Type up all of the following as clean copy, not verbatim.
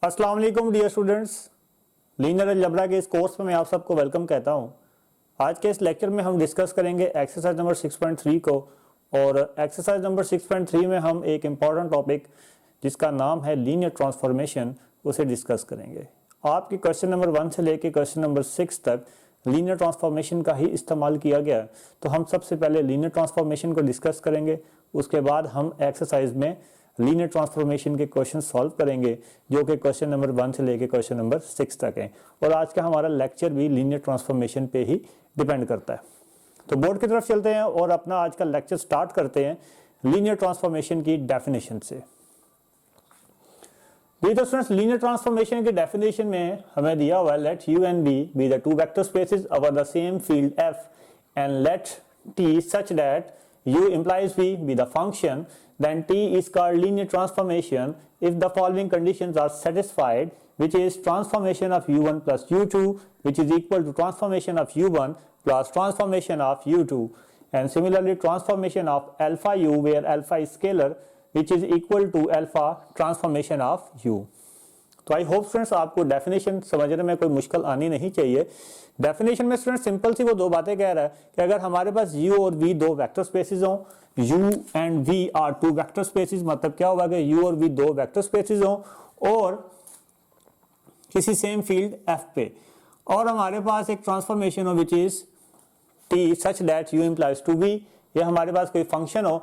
अस्सलाम वालेकुम dear students, linear algebra के इस कोर्स में मैं आप सबको वेलकम कहता हूं। आज के इस लेक्चर में हम डिस्कस करेंगे एक्सरसाइज नंबर 6.3 को। और एक्सरसाइज नंबर 6.3 में हम एक इम्पॉर्टेंट टॉपिक जिसका नाम है लीनियर ट्रांसफॉर्मेशन उसे डिस्कस करेंगे। आपके क्वेश्चन नंबर 1 से लेकर क्वेश्चन नंबर 6 तक लीनियर ट्रांसफॉर्मेशन का ही इस्तेमाल किया गया। तो हम सबसे पहले लीनियर ट्रांसफॉर्मेशन को डिस्कस करेंगे, उसके बाद हम एक्सरसाइज में लीनियर ट्रांसफॉर्मेशन के क्वेश्चन सॉल्व करेंगे जो कि क्वेश्चन नंबर 1 से लेकर क्वेश्चन नंबर 6 तक हैं। और आज का हमारा लेक्चर भी लीनियर ट्रांसफॉर्मेशन पे ही डिपेंड करता है। तो बोर्ड की तरफ चलते हैं और अपना आज का लेक्चर स्टार्ट करते हैं लीनियर ट्रांसफॉर्मेशन की डेफिनेशन से। स्टूडेंट्स, लीनियर ट्रांसफॉर्मेशन की डेफिनेशन में हमें दिया हुआ है let U and B be the two vector spaces over the same field F and let T such that u implies v be the function, then t is called linear transformation if the following conditions are satisfied, which is transformation of u1 plus u2 which is equal to transformation of u1 plus transformation of u2, and similarly transformation of alpha u where alpha is scalar which is equal to alpha transformation of u। तो I hope students आपको definition समझने में कोई मुश्किल आनी नहीं चाहिए। Definition में स्टूडेंट सिंपल सी वो दो बातें कह रहा है कि अगर हमारे पास u और v दो वेक्टर स्पेसेस हों, u and v are two vector spaces, मतलब क्या होगा कि u और v दो वेक्टर स्पेसेस हों और किसी सेम फील्ड f पे, और हमारे पास एक ट्रांसफॉर्मेशन हो विच is t such that u implies to v, ये हमारे पास कोई फंक्शन हो,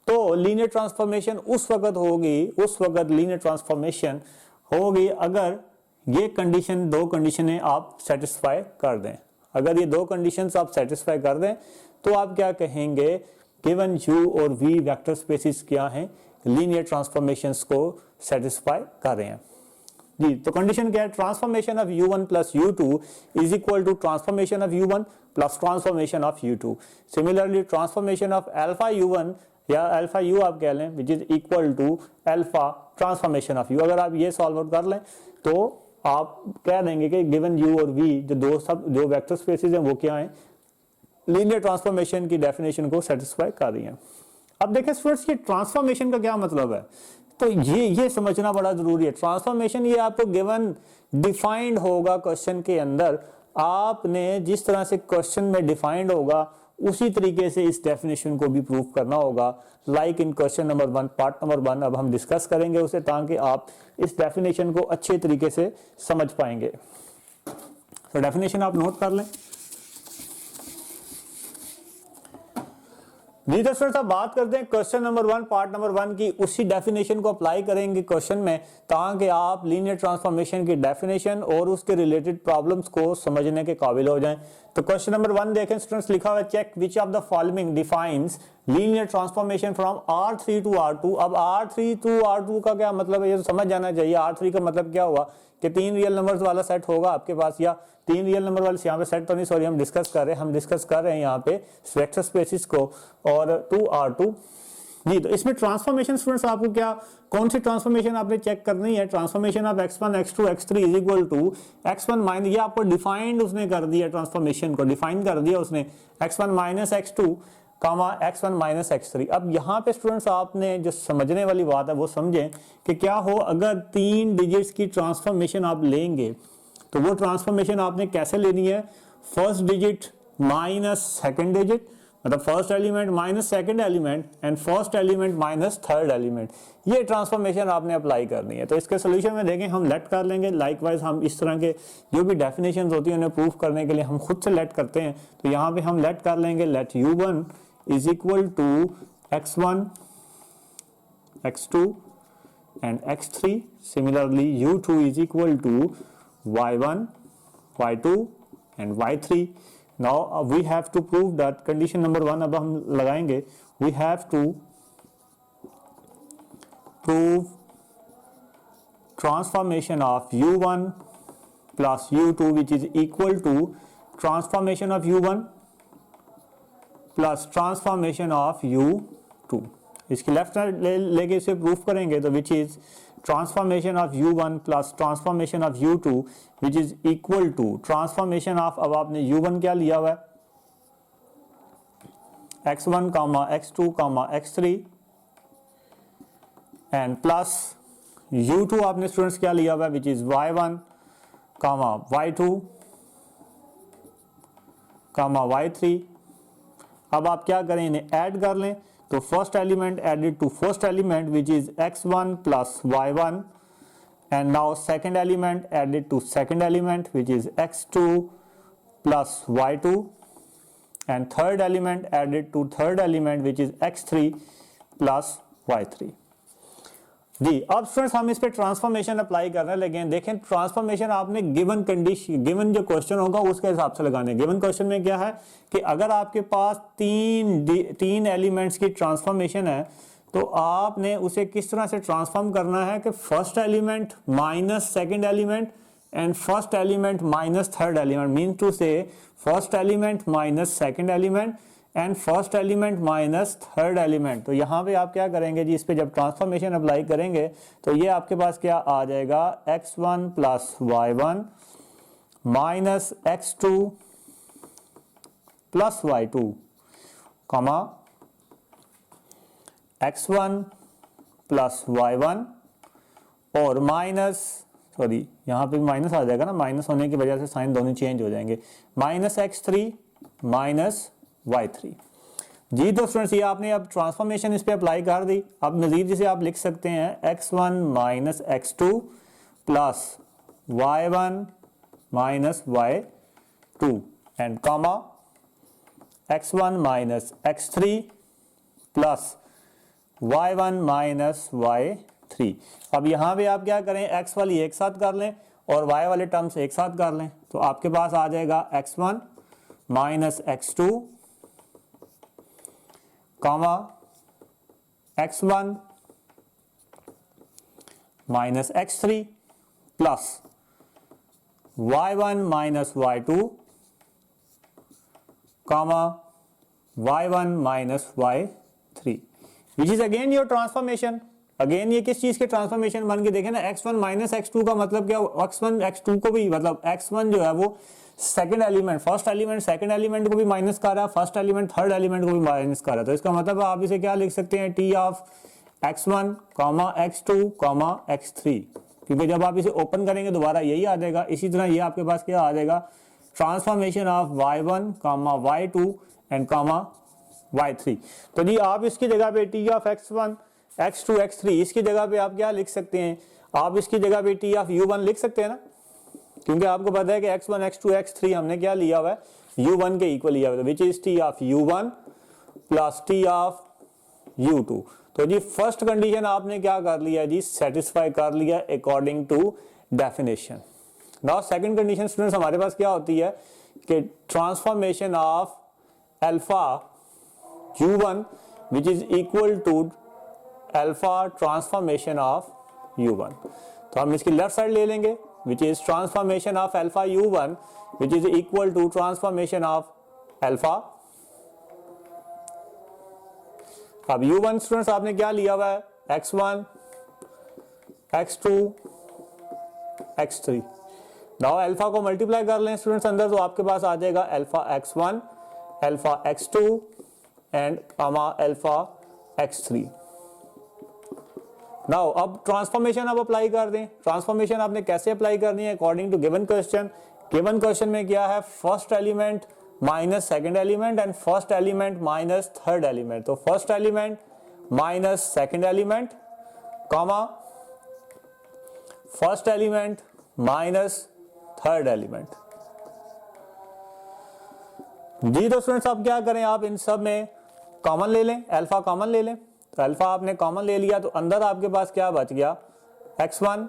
तो लीनियर ट्रांसफॉर्मेशन उस वक्त होगी, उस वक्त लीनियर ट्रांसफॉर्मेशन होगी अगर ये कंडीशन, दो कंडीशनें आप सेटिस्फाई कर दें। अगर ये दो कंडीशंस आप सेटिस्फाई कर दें तो आप क्या कहेंगे, गिवन u और v वेक्टर स्पेसेस क्या हैं, लीनियर ट्रांसफॉर्मेशंस को सेटिस्फाई कर रहे हैं जी। तो कंडीशन क्या है, transformation of u1 plus u2 is equal to transformation of u1 plus transformation of u2। Similarly transformation of alpha u1 या अल्फा u आप कह लें which is equal to alpha transformation of u। अगर आप ये solve out कर लें तो आप कह देंगे कि गिवन u और v जो वेक्टर स्पेसेस हैं वो क्या हैं, लीनियर ट्रांसफॉर्मेशन की डेफिनेशन को सेटिस्फाई कर रही हैं। अब देखें स्टूडेंट्स, ये ट्रांसफॉर्मेशन का क्या मतलब है, तो ये समझना बड़ा जरूरी है। ट्रांसफॉर्मेशन ये आपको गिवन डिफाइंड होगा क्वेश्चन के अंदर, आपने जिस तरह से क्वेश्चन में डिफाइंड होगा उसी तरीके से इस डेफिनेशन को भी प्रूव करना होगा, like in question number 1 part number 1। अब हम डिस्कस करेंगे उसे ताकि आप इस डेफिनेशन को अच्छे तरीके से समझ पाएंगे। तो डेफिनेशन आप नोट कर लें जी। तो स्टूडेंट्स, बात करते हैं क्वेश्चन नंबर 1 पार्ट नंबर 1 की। उसी डेफिनेशन को अप्लाई करेंगे क्वेश्चन में ताकि आप लीनियर ट्रांसफॉर्मेशन की डेफिनेशन और उसके रिलेटेड प्रॉब्लम्स को समझने के काबिल हो जाएं। तो क्वेश्चन नंबर 1 देखें स्टूडेंट्स, लिखा हुआ है check which of the following defines linear transformation from R3 to R2। अब R3 टू R2 का क्या मतलब है, ये तो समझ जाना चाहिए। R3 का मतलब क्या हुआ कि 3 रियल नंबर्स वाला सेट होगा आपके पास, या 3 रियल नंबर वाले, यहाँ पे सेट तो नहीं, सॉरी, हम डिस्कस कर रहे हैं यहाँ पे वेक्टर स्पेसिस को, और 2R2 जी। तो इसमें ट्रांसफॉर्मेशन स्टूडेंट्स आपको क्या, कौन सी ट्रांसफॉर्मेशन आपने चेक करनी है, transformation of x1 x2 x3 is equal to x1 minus, ये आपको डिफाइंड उसने कर दिया, ट्रांसफॉर्मेशन को डिफाइन कर दिया उसने, x1 minus x2 comma x1 minus x3। अब यहाँ पे स्टूडेंट्स आपने जो समझने वाली बात है वो समझें कि क्या हो, अगर 3 डिजिट्स की ट्रांसफॉर्मेशन आप लेंगे तो वो ट्रांसफॉर्मेशन आपने कैसे लेनी है, first digit minus second digit, मतलब first element minus second element and first element minus third element, ये ट्रांसफॉर्मेशन आपने अप्लाई करनी है। तो इसके सोल्यूशन में देखें हम लेट कर लेंगे। लाइकवाइज हम इस तरह के जो भी डेफिनेशंस होती है उन्हें प्रूफ करने के लिए हम खुद से लेट करते हैं। तो यहाँ पे हम लेट कर लेंगे let u1 is equal to x1 x2 and x3, similarly u2 is equal to y1 y2 and y3। now we have to prove that condition number 1 अब हम लगाएंगे, we have to prove transformation of u1 plus u2 which is equal to transformation of u1 plus transformation of u2। इसकी left side लेके इसे proof करेंगे तो which is transformation of u1 plus transformation of u2 which is equal to transformation of, अब आपने u1 क्या लिया हुआ है, x1 x2 x3 and plus u2 आपने स्टूडेंट्स क्या लिया हुआ है, which is y1 comma y2 comma y3। अब आप क्या करें, इन्हें ऐड कर लें, तो first element added to first element which is x1 plus y1, and now second element added to second element which is x2 plus y2, and third element added to third element which is x3 plus y3। जी अब students हम इस पे transformation apply करने लगे हैं। देखें transformation आपने given condition, given जो क्वेश्चन होगा उसके हिसाब से लगाने। गिवन क्वेश्चन में क्या है कि अगर आपके पास तीन एलिमेंट्स की ट्रांसफॉर्मेशन है तो आपने उसे किस तरह से ट्रांसफॉर्म करना है कि first element minus second element and first element minus third element, mean to say first element minus second element and first element minus third element. तो यहाँ पे आप क्या करेंगे जी, इस पे जब ट्रांसफॉर्मेशन अप्लाई करेंगे तो ये आपके पास क्या आ जाएगा, x1 plus y1 minus x2 plus y2 comma x1 plus y1 और माइनस, सॉरी यहाँ पे माइनस आ जाएगा ना, माइनस होने की वजह से साइन दोनों चेंज हो जाएंगे, माइनस x3 माइनस y3। जी तो स्टूडेंट्स ये आपने अब ट्रांसफॉर्मेशन इस पे अप्लाई कर दी। अब नज़ीर जिसे आप लिख सकते हैं x1 minus x2 plus y1 minus y2 and comma x1 minus x3 plus y1 minus y3। अब यहाँ पे आप क्या करें, x वाली एक साथ कर लें और y वाले टर्म्स एक साथ कर लें, तो आपके पास आ जाएगा x1 minus x2 comma x1 minus x3 plus y1 minus y2 comma y1 minus y3 which is again your transformation. Again ये किस चीज के ट्रांसफॉर्मेशन बन के देखें ना, x1 माइनस x2 का मतलब क्या, x1 x2 को भी, मतलब x1 जो है वो second element, first element second element को भी माइनस कर रहा है, फर्स्ट एलिमेंट थर्ड एलिमेंट को भी माइनस कर रहा है। तो इसका मतलब आप इसे क्या लिख सकते हैं, t of x1 comma x2 comma x3, क्योंकि जब आप इसे ओपन करेंगे दोबारा यही आ जाएगा। इसी तरह ये आपके पास क्या आ जाएगा, transformation of y1 comma y2 and comma y3। तो जी आप इसकी जगह पे t of x1 x2 x3 इसकी जगह पे आप क्या लिख सकते हैं, आप इसकी जगह पे t ऑफ u1 लिख सकते हैं ना, क्योंकि आपको पता है कि x1 x2 x3 हमने क्या लिया हुआ है, u1 के इक्वल लिया हुआ है, विच is t of u1 plus t of u2। तो जी फर्स्ट कंडीशन आपने क्या कर लिया जी, सेटिस्फाई कर लिया according to definition. Now second condition students हमारे पास क्या होती है कि transformation of alpha u1 which is equal to alpha transformation of u1। तो हम इसकी लेफ्ट साइड ले लेंगे, which is transformation of alpha u1 which is equal to transformation of alpha। अब u1 स्टूडेंट्स आपने क्या लिया हुआ है, x1 x2 x3। Now alpha को मल्टीप्लाई कर लें स्टूडेंट्स अंदर, तो आपके पास आ जाएगा alpha x1 alpha x2 and comma alpha x3। Now अब ट्रांसफॉर्मेशन आप अप्लाई कर दें। ट्रांसफॉर्मेशन आपने कैसे अप्लाई करनी है, according to given question. Given question में क्या है, first element minus second element and first element minus third element. तो first element minus second element comma first element minus third element. जी तो स्टूडेंट्स आप क्या करें, आप इन सब में कॉमन ले लें, अल्फा कॉमन ले लें। तो अल्फा आपने कॉमन ले लिया तो अंदर आपके पास क्या बच गया, x1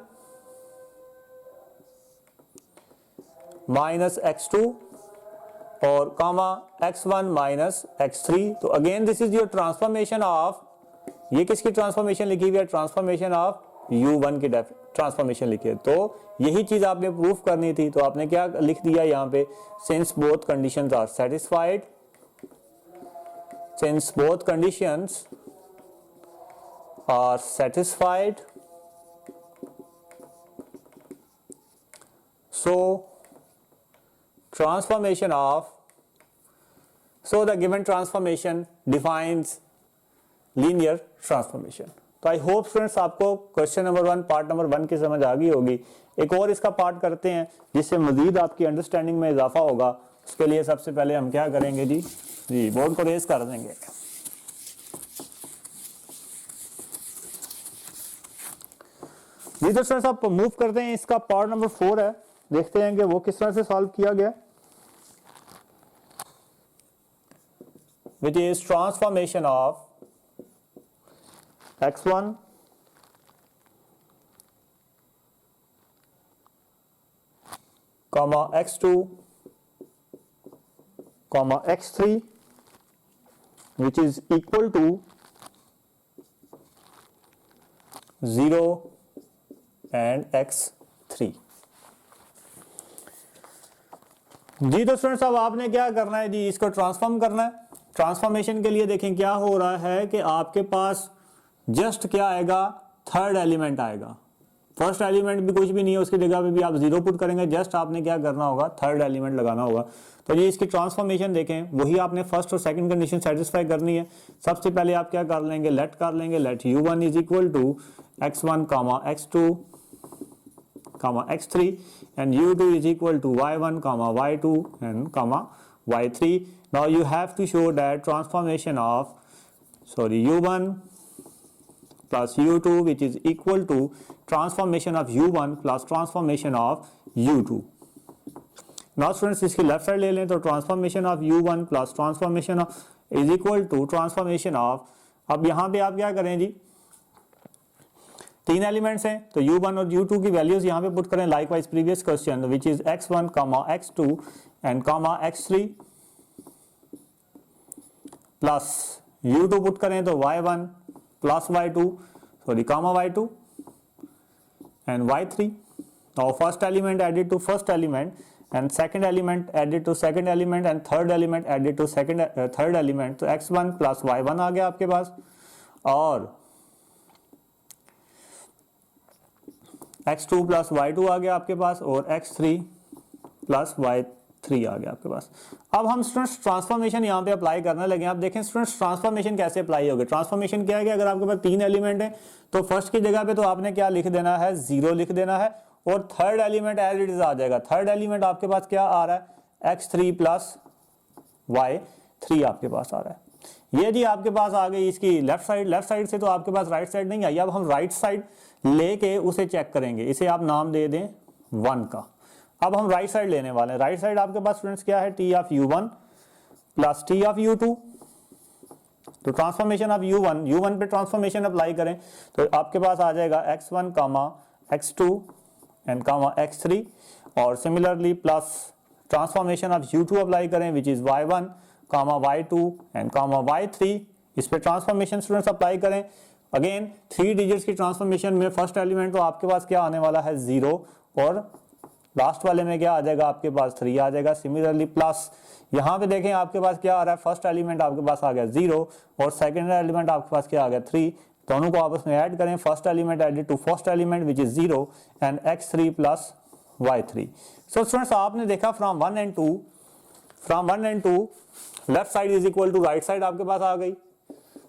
माइनस x2 और कॉमा x1 माइनस x3। तो again this is your transformation of, ये किसकी ट्रांसफॉर्मेशन लिखी हुई है, ट्रांसफॉर्मेशन ऑफ u1 की ट्रांसफॉर्मेशन लिखी है। तो यही चीज आपने प्रूफ करनी थी, तो आपने क्या लिख दिया यहाँ पे, since both conditions are satisfied, since both conditions are satisfied, so transformation of, so the given transformation defines linear transformation। तो आई होप स्टूडेंट्स आपको क्वेश्चन नंबर 1 पार्ट नंबर 1 की समझ आ गई होगी। एक और इसका पार्ट करते हैं जिससे मजीद आपकी अंडरस्टैंडिंग में इजाफा होगा। उसके लिए सबसे पहले हम क्या करेंगे जी बोर्ड को रेज कर देंगे। जी तो स्टूडेंट्स आप मूव करते हैं, इसका पार्ट नंबर 4 है, देखते हैं कि वो किस तरह से सॉल्व किया गया। विच is transformation of x1 comma x2 comma x3 which is equal to 0 and x3। जी तो स्टूडेंट्स अब आपने क्या करना है जी, इसको ट्रांसफॉर्म करना है। ट्रांसफॉर्मेशन के लिए देखें क्या हो रहा है कि आपके पास जस्ट क्या आएगा, थर्ड एलिमेंट आएगा। फर्स्ट एलिमेंट भी कुछ भी नहीं है, उसकी जगह पे भी आप जीरो पुट करेंगे, जस्ट आपने क्या करना होगा, थर्ड एलिमेंट लगाना होगा। तो ये इसकी ट्रांसफॉर्मेशन देखें, वही आपने फर्स्ट और सेकंड कंडीशन सेटिस्फाई करनी है। सबसे पहले आप क्या कर लेंगे, लेट कर लेंगे, let u1 is equal to x1 comma x2 comma x3 and u2 is equal to y1 comma y2 and comma y3। now you have to show that transformation of u1 plus u2 which is equal to transformation of u1 plus transformation of u2। now students इसकी left side ले लें तो transformation of u1 plus transformation of is equal to transformation of, अब यहाँ पे आप क्या करें जी, तीन एलिमेंट्स हैं तो u1 और u2 की वैल्यूज यहाँ पे पुट करें likewise previous question which is x1 comma x2 and comma x3 plus u2 put करें तो y1 plus y2 sorry comma y2 and y3। now first element added to first element and second element added to second element and third element added to third element, तो x1 plus y1 आ गया आपके पास और x2 plus y2 आ गया आपके पास और x3 plus y3 आ गया आपके पास। अब हम स्टूडेंट्स ट्रांसफॉर्मेशन यहाँ पे अप्लाई करने लगे। आप देखें स्टूडेंट्स ट्रांसफॉर्मेशन कैसे अप्लाई होगी। ट्रांसफॉर्मेशन क्या है कि अगर आपके पास तीन एलिमेंट है तो फर्स्ट की जगह पे तो आपने क्या लिख देना है, 0 लिख देना है और third element as it is आ जाएगा। थर्ड एलिमेंट आपके पास क्या आ रहा है, x3 प्लस y3 आपके पास आ रहा है। ये जी आपके पास आ गई इसकी लेफ्ट साइड से तो आपके पास राइट साइड नहीं आई। अब हम राइट साइड लेके उसे चेक करेंगे, इसे आप नाम दे दें 1 का। अब हम राइट साइड लेने वाले हैं। राइट साइड आपके पास स्टूडेंट्स क्या है, t of u1 plus t of u2। तो ट्रांसफॉर्मेशन ऑफ u1 पे ट्रांसफॉर्मेशन अप्लाई करें तो आपके पास आ जाएगा x1 comma x2 and comma x3 और similarly plus transformation of u2 apply करें which is y1 comma y2 and comma y3। इस पे ट्रांसफॉर्मेशन स्टूडेंट्स अप्लाई करें। अगेन 3 डिजिट्स की ट्रांसफॉर्मेशन में फर्स्ट एलिमेंट तो आपके पास क्या आने वाला है 0 और लास्ट वाले में क्या आ जाएगा आपके पास 3 आ जाएगा। सिमिलरली प्लस यहाँ पे देखें आपके पास क्या आ रहा है, फर्स्ट एलिमेंट आपके पास आ गया 0 और सेकंड एलिमेंट आपके पास क्या आ गया 3। दोनों को आपस में ऐड करें, first element added to first element which is 0 and x3 plus y3। So students आपने देखा from 1 and 2 left side is equal to right side आपके पास आ गई।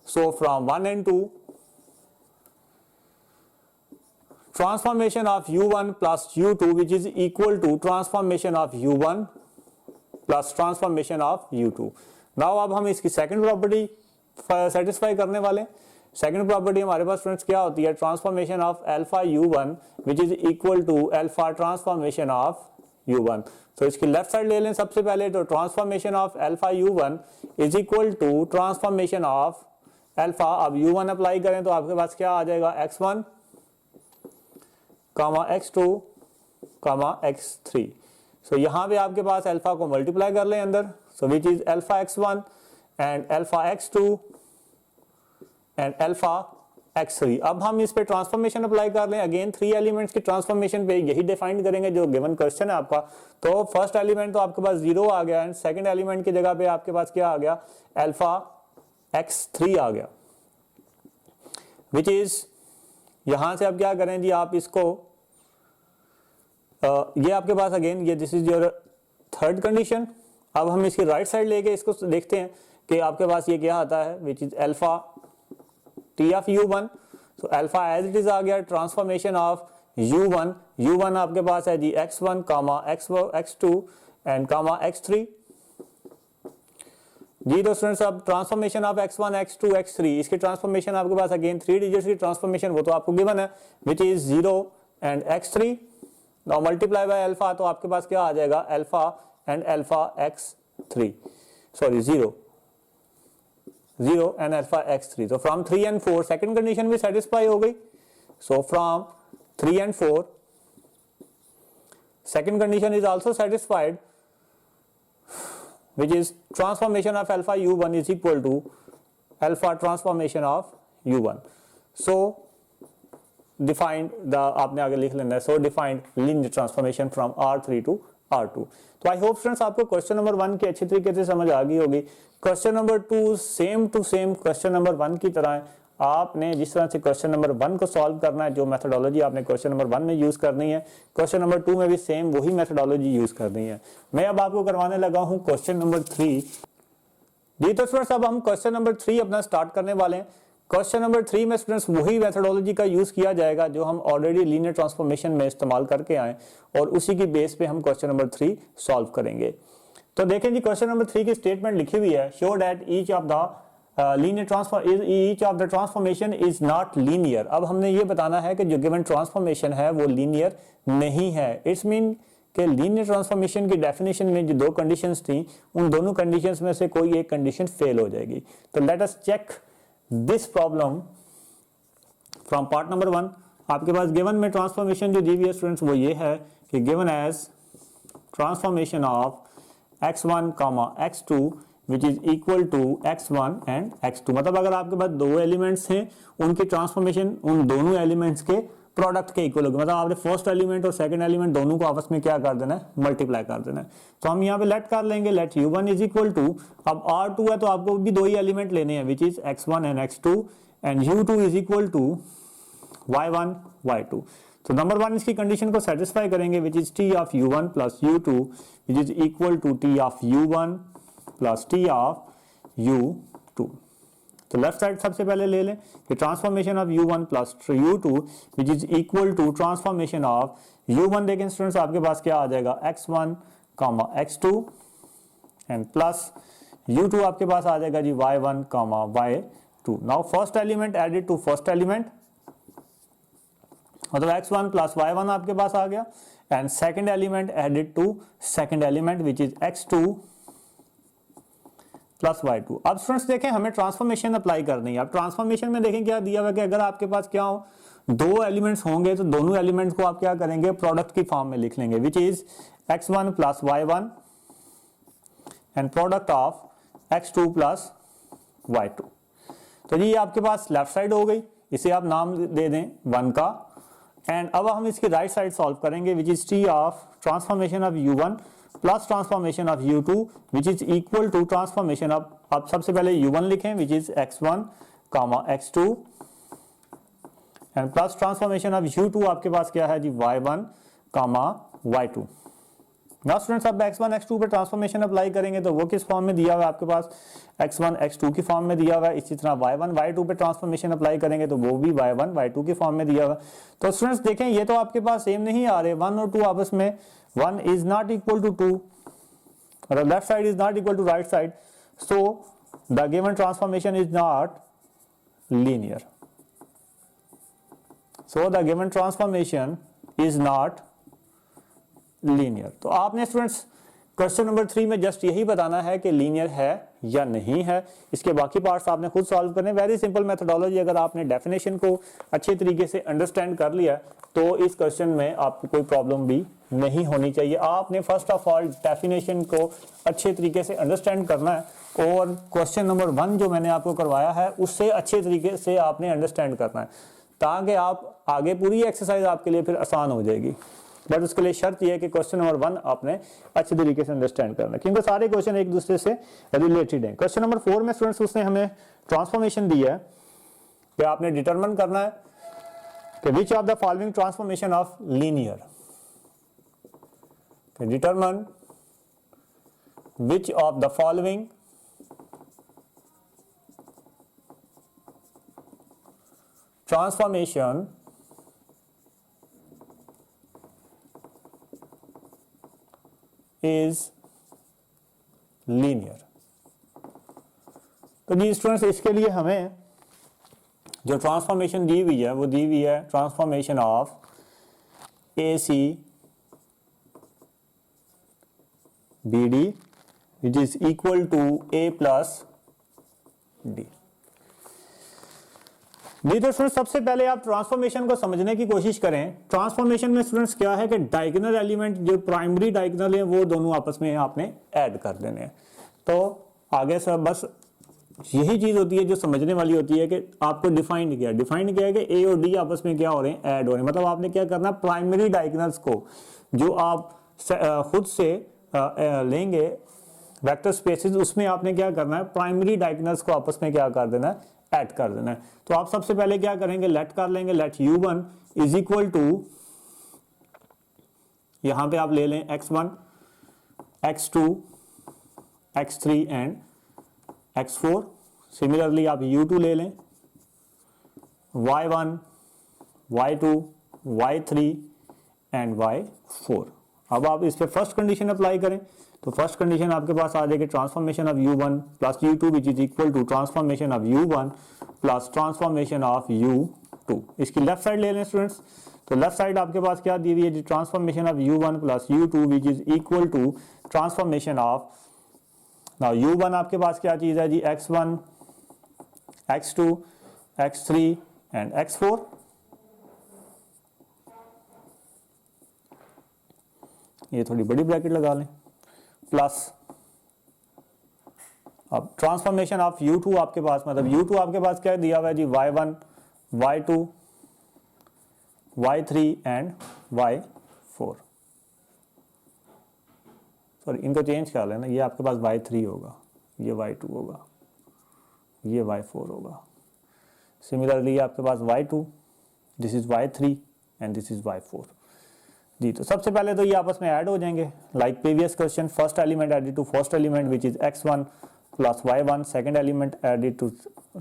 So from 1 and 2 transformation of u1 plus u2 which is equal to transformation of u1 plus transformation of u2। now अब हम इसकी second property satisfy करने वाले। Second property हमारे पास फ्रेंड्स क्या होती है, transformation of alpha u1 which is equal to alpha transformation of u1। तो इसकी लेफ्ट साइड ले लें सबसे पहले तो transformation of alpha u1 is equal to transformation of alpha. अब u1 अप्लाई करें तो आपके पास क्या आ जाएगा, x1 comma x2 comma x3। सो यहाँ पे आपके पास अल्फा को मल्टीप्लाई कर लें अंदर, so which is alpha x1 and alpha x2 and alpha x3। अब हम इस पे ट्रांसफॉर्मेशन अप्लाई कर लें। अगेन 3 एलिमेंट्स की ट्रांसफॉर्मेशन पे यही डिफाइन करेंगे जो गिवन क्वेश्चन है आपका। तो फर्स्ट एलिमेंट तो आपके पास 0 आ गया एंड सेकंड एलिमेंट की जगह पे आपके पास क्या आ गया, अल्फा x3 आ गया विच इज, यहां से अब क्या करें जी, आप इसको ये आपके पास अगेन ये this is your third condition. अब हम इसकी राइट साइड लेके इसको देखते हैं कि आपके पास ये क्या आता है विच is alpha t of u1। तो अल्फा एज इट इज आ गया, ट्रांसफॉर्मेशन ऑफ u1 आपके पास है जी x1 comma x2 and comma x3 जी। तो स्टूडेंट्स अब transformation of x1 x2 x3, इसकी ट्रांसफॉर्मेशन आपके पास अगेन 3 डिजिट्स की ट्रांसफॉर्मेशन, वो तो आपको गिवन है, विच is 0 and x3 now multiply by alpha, तो आपके पास क्या आ जाएगा alpha and alpha x3, sorry 0 and alpha x3। तो फ्रॉम 3 एंड 4 सेकंड कंडीशन भी सेटिस्फाई हो गई। So from 3 and 4 second condition is also satisfied, which is transformation of alpha u1 is equal to alpha transformation of u1. So defined the आपने आगे लिख लेना है, so defined linear transformation from R3 to R2। तो I hope students आपको question number 1 की अच्छी तरीके से समझ आ गई होगी। Question number 2 same to same question number 1 की तरह है। आपने जिस तरह से क्वेश्चन नंबर 1 को सॉल्व करना है, जो मेथोडोलॉजी आपने क्वेश्चन नंबर 1 में यूज करनी है, क्वेश्चन नंबर 2 में भी सेम वही मेथोडोलॉजी यूज करनी है। मैं अब आपको करवाने लगा हूं क्वेश्चन नंबर 3 जी। तो स्टूडेंट्स अब हम क्वेश्चन नंबर 3 अपना स्टार्ट करने वाले हैं। क्वेश्चन नंबर 3 में स्टूडेंट्स वही मेथोडोलॉजी का यूज किया जाएगा जो हम ऑलरेडी लीनियर ट्रांसफॉर्मेशन में इस्तेमाल करके आए, और उसी की बेस पे हम क्वेश्चन नंबर 3 सॉल्व करेंगे। तो देखें जी, क्वेश्चन नंबर 3 की स्टेटमेंट लिखी हुई है, show that each of the each of the transformation is not linear। अब हमने ये बताना है कि जो गिवन ट्रांसफॉर्मेशन है वो लीनियर नहीं है। इट्स मीन कि लीनियर ट्रांसफॉर्मेशन की डेफिनेशन में जो दो कंडीशंस थी, उन दोनों कंडीशंस में से कोई एक कंडीशन फेल हो जाएगी। तो let us check this problem from part number 1। आपके पास गिवन में ट्रांसफॉर्मेशन जो दी हुई है स्टूडेंट्स वो ये है कि given as transformation of x1 comma x2 which is equal to x1 and x2। मतलब अगर आपके पास दो एलिमेंट्स हैं, उनकी ट्रांसफॉर्मेशन उन दोनों एलिमेंट्स के प्रोडक्ट के इक्वल होगी। मतलब आपने फर्स्ट एलिमेंट और सेकंड एलिमेंट दोनों को आपस में क्या कर देना है, मल्टीप्लाई कर देना है। तो हम यहाँ पे लेट कर लेंगे, let u1 is equal to, अब r2 है तो आपको भी दो ही एलिमेंट लेने हैं, which is x1 and x2, and u2 is equal to y1 y2। तो नंबर 1 इसकी कंडीशन को सेटिस्फाई करेंगे, which is t of u1 plus u2 which is equal to t of u1 plus T of u2। तो left side सबसे पहले ले लें कि transformation of u1 plus u2 which is equal to transformation of u1। देखें students आपके पास क्या आ जाएगा x1 comma x2 and plus u2 आपके पास आ जाएगा जी y1 comma y2। Now first element added to first element, मतलब x1 प्लस y1 आपके पास आ गया, and second element added to second element which is x2 plus y2। अब स्टूडेंट्स देखें हमें ट्रांसफॉर्मेशन अप्लाई करनी है। अब ट्रांसफॉर्मेशन में देखें क्या दिया हुआ कि अगर आपके पास क्या हो, दो एलिमेंट्स होंगे तो दोनों एलिमेंट्स को आप क्या करेंगे, प्रोडक्ट की फॉर्म में लिख लेंगे, विच is x1 plus y1 and product of x2 plus y2। तो जी आपके पास लेफ्ट साइड हो गई, इसे आप नाम दे दें 1 का, एंड अब हम इसकी राइट साइड सॉल्व करेंगे, which is t of transformation of u1 plus transformation of u2 which is equal to transformation of, अब सबसे पहले u1 लिखें which is x1 comma x2 and plus transformation of u2 आपके पास क्या है जी y1 comma y2। Now students अब x1 x2 पे ट्रांसफॉर्मेशन अप्लाई करेंगे तो वो किस फॉर्म में दिया हुआ है, आपके पास x1 x2 की फॉर्म में दिया हुआ है। इसी तरह y1 y2 पे ट्रांसफॉर्मेशन अप्लाई करेंगे तो वो भी y1 y2 की फॉर्म में दिया हुआ है। तो स्टूडेंट्स देखें ये तो आपके पास सेम नहीं आ रहे, 1 और 2 आपस में, 1 is not equal to 2, or left side is not equal to right side, so the given transformation is not linear। So the given transformation is not linear। तो आपने स्टूडेंट्स क्वेश्चन नंबर 3 में just यही बताना है कि linear है या नहीं है, इसके बाकी पार्ट्स आपने खुद सॉल्व करने। वेरी सिंपल मेथोडोलॉजी, अगर आपने डेफिनेशन को अच्छे तरीके से अंडरस्टैंड कर लिया तो इस क्वेश्चन में आपको कोई प्रॉब्लम भी नहीं होनी चाहिए। आपने फर्स्ट ऑफ ऑल डेफिनेशन को अच्छे तरीके से अंडरस्टैंड करना है, और क्वेश्चन नंबर 1 जो मैंने आपको करवाया है उससे अच्छे तरीके से आपने अंडरस्टैंड करना है, ताकि आप आगे पूरी एक्सरसाइज आपके लिए फिर आसान हो जाएगी। बट उसके लिए शर्त यह है कि क्वेश्चन नंबर 1 आपने अच्छे तरीके से अंडरस्टैंड करना है, क्योंकि सारे क्वेश्चन एक दूसरे से रिलेटेड हैं। क्वेश्चन नंबर 4 में स्टूडेंट्स उसने हमें ट्रांसफॉर्मेशन दी है कि आपने डिटरमिन करना है कि विच of the following transformation of linear, determine which of the transformation is linear. तो जी स्टूडेंट्स, इसके लिए हमें जो ट्रांसफॉर्मेशन दी हुई है वो दी हुई है transformation of A C B D which is equal to A plus D. जी तो स्टूडेंट्स, सबसे पहले आप ट्रांसफॉर्मेशन को समझने की कोशिश करें। ट्रांसफॉर्मेशन में स्टूडेंट्स क्या है कि डायगोनल एलिमेंट जो प्राइमरी डायगोनल है वो दोनों आपस में आपने ऐड कर देने हैं। तो आगे से बस यही चीज होती है जो समझने वाली होती है कि आपको डिफाइन किया है कि ए और डी आपस में क्या हो रहे हैं, ऐड हो रहे हैं। मतलब आपने क्या करना, प्राइमरी डायगोनल्स को जो आप खुद से लेंगे वेक्टर स्पेसेस, उसमें आपने क्या करना है, प्राइमरी डायगोनल्स को आपस में क्या कर देना है, ऐड कर देना है। तो आप सबसे पहले क्या करेंगे, लेट कर लेंगे, let u1 is equal to, यहां पे आप ले लें x1 x2 x3 and x4। Similarly आप u2 ले लें, y1 y2 y3 and y4। अब आप इस पे फर्स्ट कंडीशन अप्लाई करें तो फर्स्ट कंडीशन आपके पास आ जाएगी transformation of u1 plus u2 which is equal to transformation of u1 plus transformation of u2। इसकी लेफ्ट साइड ले लें स्टूडेंट्स। तो लेफ्ट साइड आपके पास क्या दी हुई है जी, transformation of u1 plus u2 which is equal to transformation of, now u1 आपके पास क्या चीज है जी, x1 x2 x3 and x4। ये थोड़ी बड़ी ब्रैकेट लगा लें, प्लस अब ट्रांसफॉर्मेशन ऑफ u2 आपके पास, मतलब u2 आपके पास क्या दिया हुआ है जी, y1 y2 y3 and y4। Sorry, इनको चेंज कर लेना, ये आपके पास y3 होगा, ये y2 होगा, ये y4 होगा। सिमिलरली आपके पास y2, this is y3 and this is y4 जी। तो सबसे पहले तो ये आपस में ऐड हो जाएंगे, like previous question, first element added to first element which is x1 plus y1, second element added to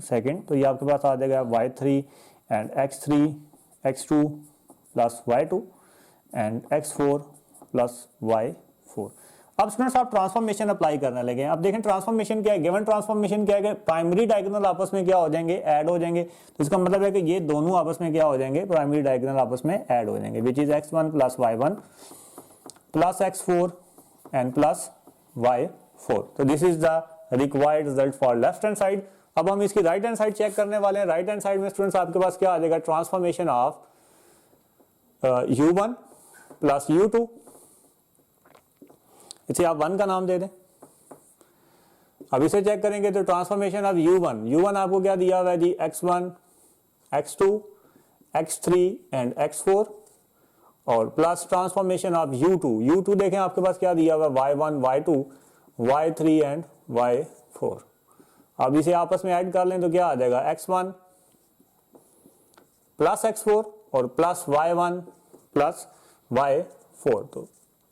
second, तो ये आपके पास आ जाएगा y3 and x3 x2 plus y2 and x4 plus y4। अब स्टूडेंट्स आप ट्रांसफॉर्मेशन अप्लाई करने लगे। अब देखें ट्रांसफॉर्मेशन क्या है, गिवन ट्रांसफॉर्मेशन क्या है कि प्राइमरी डायगोनल आपस में क्या हो जाएंगे, ऐड हो जाएंगे। तो इसका मतलब है कि ये दोनों आपस में क्या हो जाएंगे, प्राइमरी डायगोनल आपस में ऐड हो जाएंगे, which is x1 plus y1 plus x4 and plus y4। तो this is the required result for left hand side. अब हम इसकी राइट हैंड साइड चेक करने वाले हैं। राइट हैंड साइड में स्टूडेंट्स आपके पास क्या आ जाएगा, transformation of u1 plus u2, इसे आप 1 का नाम दे दें। अब इसे चेक करेंगे तो ट्रांसफॉर्मेशन ऑफ u1 आपको क्या दिया हुआ है जी, x1 x2 x3 and x4 और प्लस ट्रांसफॉर्मेशन ऑफ u2 देखें आपके पास क्या दिया हुआ है, y1 y2 y3 and y4। अब इसे आपस में ऐड कर लें तो क्या आ जाएगा, x1 प्लस x4 और प्लस y1 प्लस y4। तो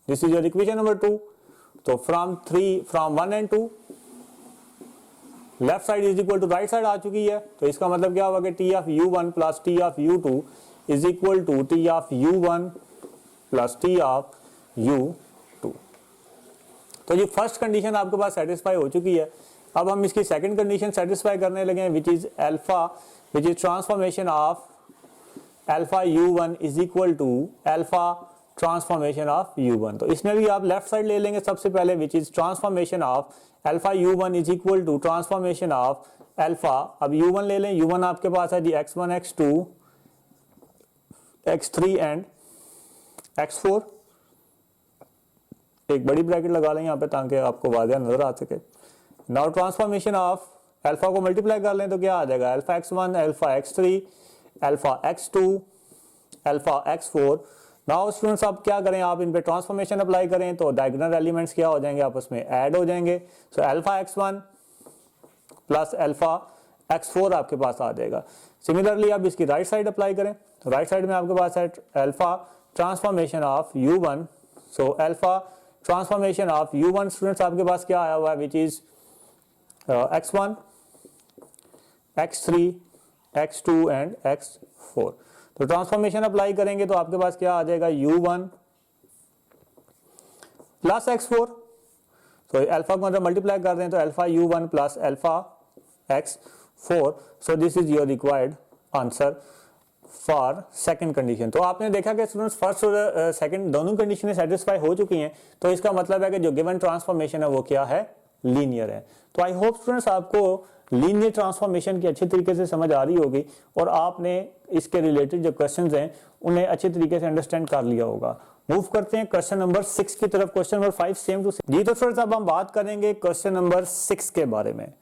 this is your equation number 2। तो from 1 and 2 left side is equal to right side आ चुकी है। तो इसका मतलब क्या होगा कि T of u1 plus T of u2 is equal to T of u1 plus T of u2। तो ये फर्स्ट कंडीशन आपके पास सेटिस्फाई हो चुकी है। अब हम इसकी सेकंड कंडीशन सेटिस्फाई करने लगे हैं, which is alpha, which is transformation of alpha u1 is equal to alpha transformation of u1। तो इसमें भी आप लेफ्ट साइड ले लेंगे सबसे पहले, which is transformation of alpha u1 is equal to transformation of alpha. अब u1 ले लें, u1 आपके पास है जी x1 x2 x3 and x4। एक बड़ी ब्रैकेट लगा लें यहाँ पे ताकि आपको वाज़ेह नजर आ सके। नाउ ट्रांसफॉर्मेशन ऑफ अल्फा को मल्टीप्लाई कर लें तो क्या आ जाएगा, alpha x1 alpha x3 alpha x2 alpha x4। Now students आप क्या करें, आप इन पे ट्रांसफॉर्मेशन अप्लाई करें तो डायगोनल एलिमेंट्स क्या हो जाएंगे, आपस में ऐड हो जाएंगे। So alpha x1 plus alpha x4 आपके पास आ जाएगा। सिमिलरली आप इसकी राइट साइड अप्लाई करें तो राइट साइड में आपके पास है alpha transformation of u1। So alpha transformation of u1 students आपके पास क्या आया हुआ है, विच is x1 x3 x2 and x4। तो ट्रांसफॉर्मेशन अप्लाई करेंगे तो आपके पास क्या आ जाएगा, u1 प्लस x4। तो अल्फा को अगर मल्टीप्लाई कर दें तो alpha u1 plus alpha x4। So this is your required answer for second condition. तो आपने देखा कि स्टूडेंट्स फर्स्ट और सेकंड दोनों कंडीशनें सेटिस्फाई हो चुकी हैं, तो इसका मतलब है कि जो गिवन ट्रांसफॉर्मेशन है वो क्या है, लीनियर है। तो आई होप स्टूडेंट्स आपको लीनियर ट्रांसफॉर्मेशन की अच्छी तरीके से समझ आ रही होगी और आपने इसके रिलेटेड जो क्वेश्चंस हैं उन्हें अच्छे तरीके से अंडरस्टैंड कर लिया होगा। मूव करते हैं क्वेश्चन नंबर 6 की तरफ। Question number 5 same to same. जी तो स्टूडेंट्स अब हम बात करेंगे क्वेश्चन नंबर 6 के बारे में।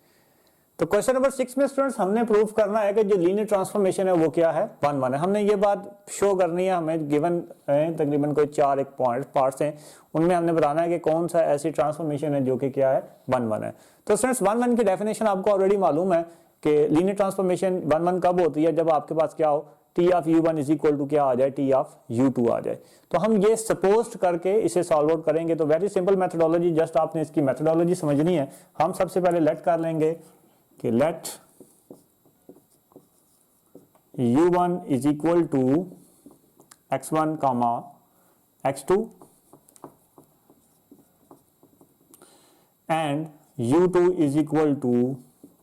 तो क्वेश्चन नंबर 6 में स्टूडेंट्स हमने प्रूव करना है कि जो लीनियर ट्रांसफॉर्मेशन है वो क्या है, 1 1 है। हमने ये बात शो करनी है, हमें गिवन है तकरीबन कोई 4 एक पार्ट्स हैं, उनमें हमने बताना है कि कौन सा ऐसी ट्रांसफॉर्मेशन है जो कि क्या है, 1 1 है। तो स्टूडेंट्स 1 1 की डेफिनेशन आपको ऑलरेडी मालूम है कि लीनियर ट्रांसफॉर्मेशन 1 1 कब होती है, जब आपके पास क्या हो, T of u1 is equal to क्या आ जाए, टी ऑफ u2 आ जाए। तो हम ये सपोज करके इसे सॉल्व आउट करेंगे। तो वेरी सिंपल मेथोडोलॉजी, जस्ट आपने इसकी मेथोडोलॉजी समझनी है। हम सबसे पहले लेट कर लेंगे कि let u1 is equal to x1 comma x2 and u2 is equal to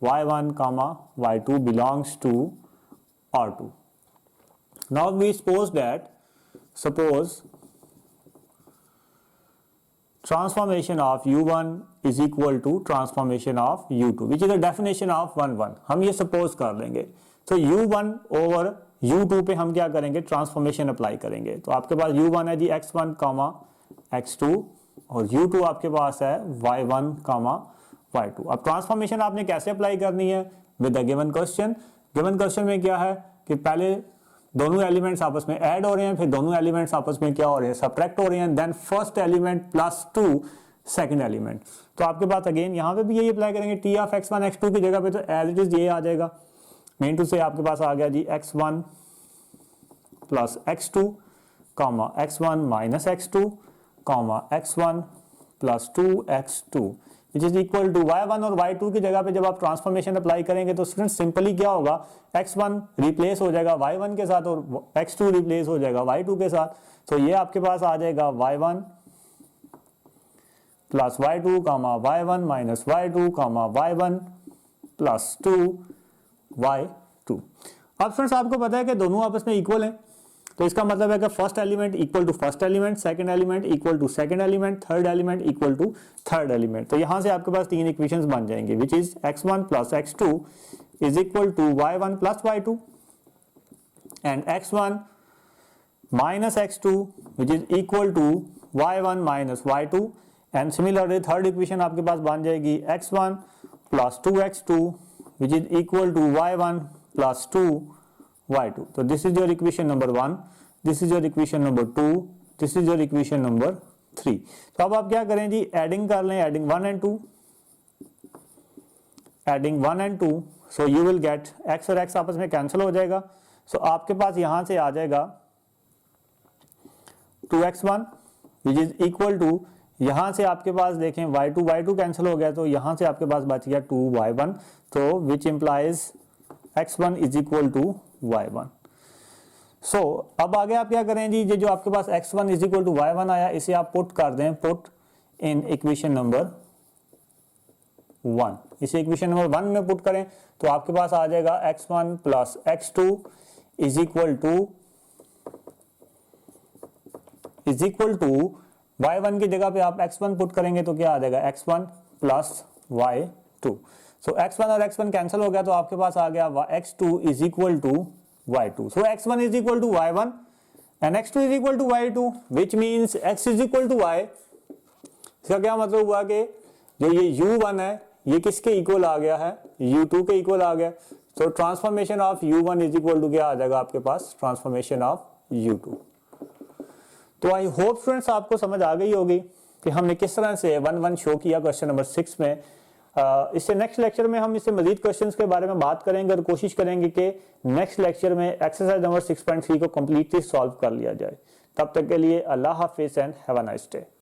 y1 comma y2 belongs to R2. Now we suppose transformation of u1 is equal to transformation of u2, which is the definition of 1 1. हम ये suppose कर लेंगे। तो u1 over u2 पे हम क्या करेंगे, transformation apply करेंगे। तो आपके पास u1 है जी x1 कामा x2 और u2 आपके पास है y1 कामा y2। अब ट्रांसफॉर्मेशन आपने कैसे अप्लाई करनी है, with the given question. Given question में क्या है कि पहले दोनों एलिमेंट्स आपस में ऐड हो रहे हैं, फिर दोनों एलिमेंट्स आपस में क्या हो रहे हैं, सबट्रैक्ट हो रहे हैं, then first element plus 2 second element. तो आपके पास अगेन यहाँ पे भी यही अप्लाई करेंगे, टी ऑफ x1 x2 की जगह पे तो एज इट इज ये आ जाएगा। मेन टू से आपके पास आ गया जी x1 plus x2 comma x1 minus x2 comma x1 plus 2x2 which is equal to y1 और y2 की जगह पे जब आप ट्रांसफॉर्मेशन अप्लाई करेंगे तो स्टूडेंट सिंपली क्या होगा, x1 रिप्लेस हो जाएगा y1 के साथ और x2 रिप्लेस हो जाएगा y2 के साथ। तो ये आपके पास आ जाएगा y1 प्लस y2 कामा y1 माइनस y2 कामा y1 प्लस 2y2। अब फ्रेंड्स आपको पता है कि दोनों आपस में इक्वल हैं, तो इसका मतलब है कि first element equal to first element, second element equal to second element, third element equal to third element. तो यहां से आपके पास तीन इक्वेशंस बन जाएंगे, which is x1 plus x2 is equal to y1 plus y2 and x1 minus x2 which is equal to y1 minus y2 and similarly third equation आपके पास बन जाएगी x1 plus 2x2 which is equal to y1 plus 2y2। तो this is your equation number 1, this is your equation number 2, this is your equation number 3। तो अब आप क्या करें जी, एडिंग कर लें, adding 1 and 2, adding 1 and 2, so you will get x और x आपस में कैंसिल हो जाएगा। सो आपके पास यहां से आ जाएगा 2x1 which is equal to, यहां से आपके पास देखें y2 कैंसिल हो गया, तो यहां से आपके पास बच गया 2y1, तो which implies x1 is equal to y1। So अब आगे आप क्या करें जी, जो आपके पास x1 is equal to y1 आया, इसे आप पुट कर दें, पुट इन इक्वेशन नंबर 1। इसे इक्वेशन नंबर 1 में पुट करें तो आपके पास आ जाएगा x1 plus x2 is equal to y1 की जगह पे आप x1 पुट करेंगे तो क्या आ जाएगा, x1 plus y2। So x1 और x1 कैंसिल हो गया, तो आपके पास आ गया x2 is equal to y2। So x1 is equal to y1 and x2 is equal to y2 which means x is equal to y। इसका क्या मतलब हुआ कि जो ये u1 है ये किसके इक्वल आ गया है, u2 के इक्वल आ गया। So transformation of u1 is equal to क्या आ जाएगा आपके पास, ट्रांसफॉर्मेशन ऑफ u2। तो आई होप स्टूडेंट्स आपको समझ आ गई होगी कि हमने किस तरह से 1 1 शो किया क्वेश्चन नंबर 6 में। इससे नेक्स्ट लेक्चर में हम इससे मजीद क्वेश्चंस के बारे में बात करेंगे और कोशिश करेंगे कि नेक्स्ट लेक्चर में एक्सरसाइज नंबर 6.3 को कंप्लीटली सॉल्व कर लिया जाए। तब तक के लिए अल्लाह हाफिज and have a nice day.